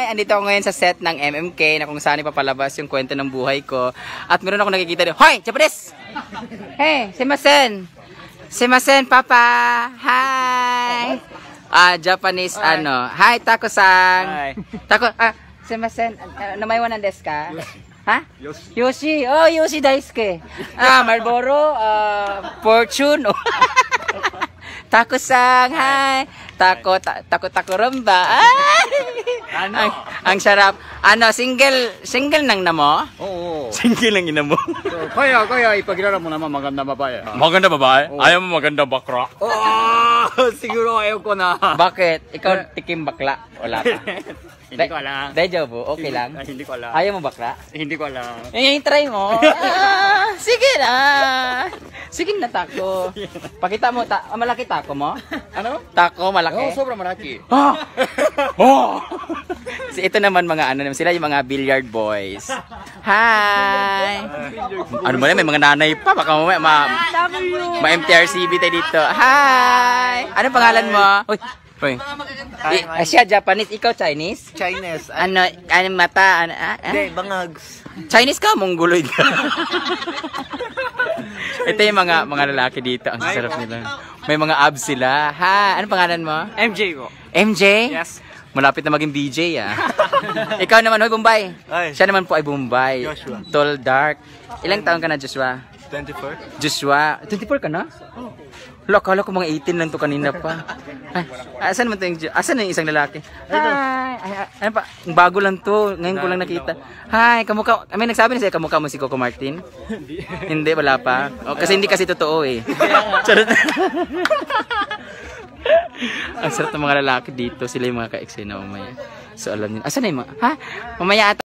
Andito ako ngayon sa set ng MMK na kung saan ipapalabas yung kwento ng buhay ko. At meron ako nakikita dito. Hoy! Japanese! Hey! Simasen! Simasen, Papa! Hi! Japanese, Hi, Tako-san! Hi! Simasen, namaiwan ng desu ka? Ha? Yoshi! Oh, Yoshi daisuke! Marlboro, Fortune! Tako-san! Hi! Tako-tako-rumba! Ang sarap. Single nang na mo? Oo. Single lang ina mo? Kaya, ipagilala mo naman maganda babae. Maganda babae? Ayaw mo maganda bakla? Siguro ayaw ko na. Bakit? Ikaw tikim bakla? Wala pa. Hindi ko alam. Dejavu, okay lang? Hindi ko alam. Ayaw mo bakla? Hindi ko alam. Try mo. Sige na. Sige na, Tako. Pakita mo, malaki tako mo? Ano? Tako, malaki? Oo, sobrang malaki. Ito naman mga sila yung mga billiard boys. Hi! Ano ba may mga nanay pa? Baka ma-MTRCB tayo dito. Hi! Ano pangalan mo? Uy. Siya Japanese, ikaw Chinese? Chinese. Ano mata? Hindi, bangags. Chinese ka? Mongoloid ka? Ito yung mga lalaki dito. Ang sarap nila. May mga abs sila. Ha? Ano pangalan mo? MJ ko. MJ? Yes. Malapit na maging DJ Ikaw naman, hoy Bombay. Ay. Siya naman po ay Bombay. Joshua. Tall, dark. Ilang taon ka na, Joshua? 24. Joshua, 24 ka na? Oo. Hala, akala ko mga 18 lang to kanina pa. Asan naman to asan na yung isang lalaki? Hi! Ano pa? Bago lang to. Ngayon ko lang nakita. Hi! Kamukha. May nagsabi na sa'yo, kamukha mo si Coco Martin? Hindi, wala pa. Kasi hindi kasi totoo Charot. Ang sarap ng mga lalaki dito. Sila yung mga ka-ex na mamaya. So alam niyo. Asan na yung mga? Mamaya ata.